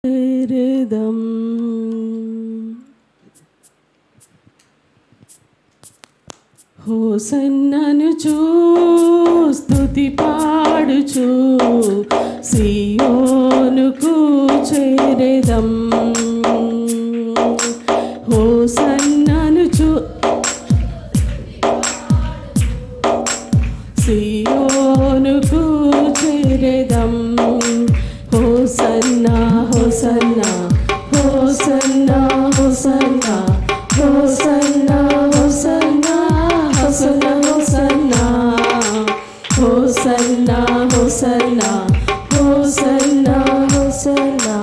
చేరేదం. హోసన్ననుచు స్తుతి పాడుచు సియోనుకు చేరేదం. హోసన్ననుచు సియోనుకు చేరేదం. హోసన్నా హోసన్నా హోసన్నా హోసన్నా హోసన్నా హోసన్నా హోసన్నా హోసన్నా హోసన్నా హోసన్నా హోసన్నా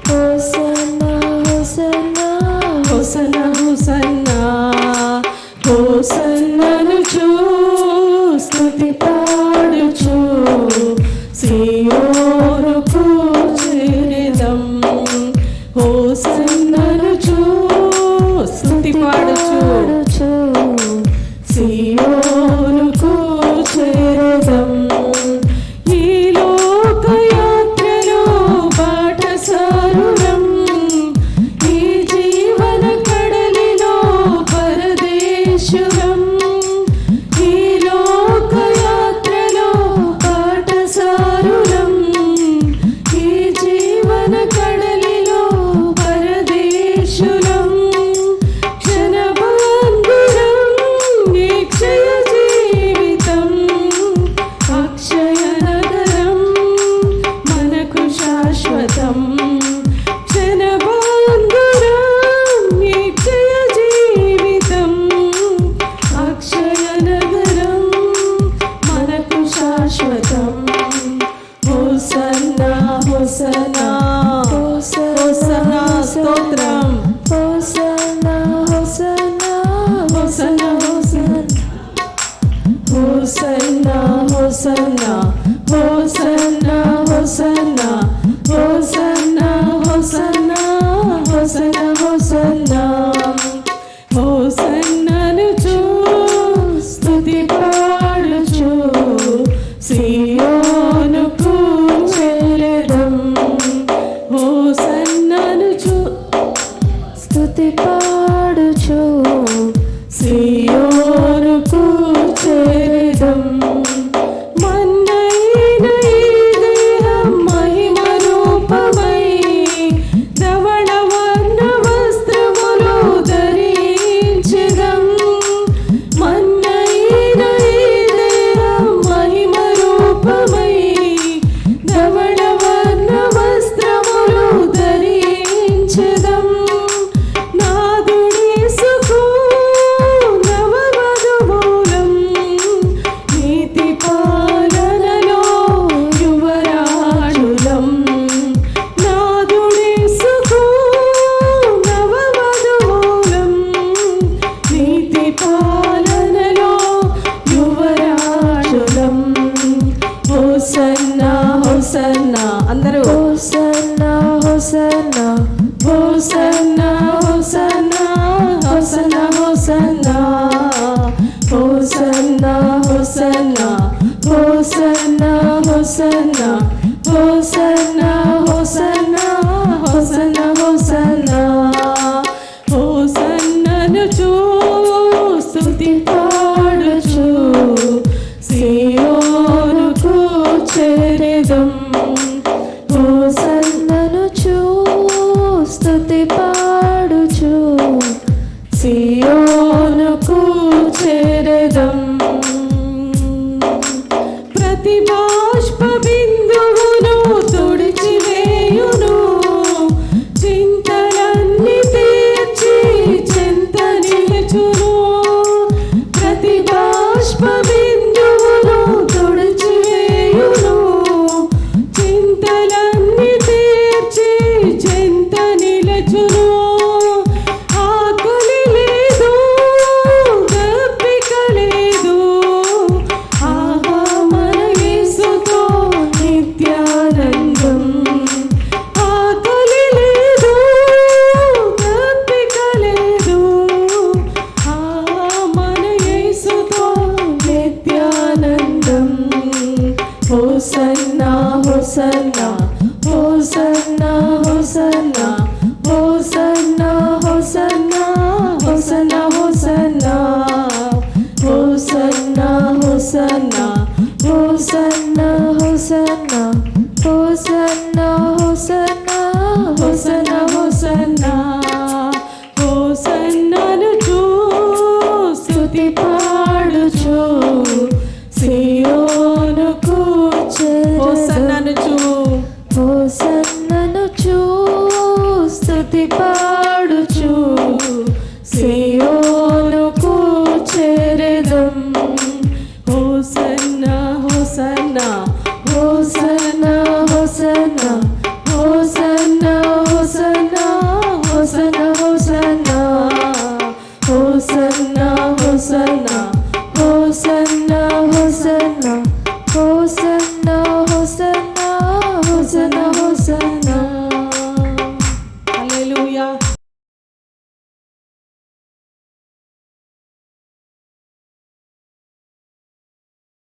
హోసన్నా హోసన్నా హోసన్నా హోసన్నా హోసన్ననుచు స్తుతి పాడుచు సియోనుకు చేరేదం. హోసన్ననుచు స్తుతి పాడుచు సియోనుకు చేరేదం. ఈ లోకయాత్రలో బాటసారులం, ఈ జీవన కడలిలో పరదేశులం. ఈ లోకయాత్రలో బాటసారులం, ఈ జీవన కడలిలో పరదేశులం. క్షణభంగురం నిక్షయ జీవితం, అక్షయ నగరం మనకు శాశ్వతం. క్షణభంగురం నిక్షయ జీవితం, అక్షయ నగరం మనకు శాశ్వతం. హోసన్నా హోసన్నా హోసన్నా స్తోత్రం. హోసన్నా హోసన్నా హోసన్నా హోసన్నా హోసన్నా హోసన్నా హోసన్నా హోసన్నా హోసన్నా హోసన్నా హోసన్నా హోసన్ననుచు స్తుతి పాడుచు సియోనుకు చేరేదం. హోసన్ననుచు స్తుతి పాడుచు సియోనుకు చేరేదం. మన్నైన ఈ దేహం మహిమ రూపమై ధవళ వర్ణ వస్త్రములు ధరించెదం. మన్నైన ఈ దేహం మహిమ రూపమై ధవళ వర్ణ వస్త్రములు ధరించెదం. నాదుడేసుకు నవవధువులం, నీతి పాలనలో యువరాజులం. నాదుడేసుకు నవవధువులం, నీతి పాలనలో యువరాజులం. హోసన్నా హోసన్నా అందరూ హోసన్నా హోసన్నా హోసన్నా హోసన్నా హోసన్నా హోసన్నా హోసన్నా హోసన్నా హోసన్నా హోసన్నా హోసన్నా హోసన్నా హోసన్నా హోసన్నా హోసన్ననుచు స్తుతి పాడుచు సియోనుకు చేరేదం. హోసన్ననుచు స్తుతి పాడుచు సియోనుకు చేరేదం. ప్రతి బాష్ప బిందువును తుడిచివేయును, చింతలన్నీ తీర్చి చెంత నిలుచును. ప్రతి బాష్ప బిందువును తుడిచివేయును, చింతలన్నీ తీర్చి చెంత నిలుచును. ఆకలి లేదు, దప్పిక లేదు, ఆహా మన యేసుతో నిత్యానందం. ఆకలి లేదు, దప్పిక లేదు, ఆహా మన యేసుతో నిత్యానందం. హోసన్నా హోసన్నా హోసన్నా హోసన్నా హోసన్నా హోసన్నా హోసన్నా హోసన్నా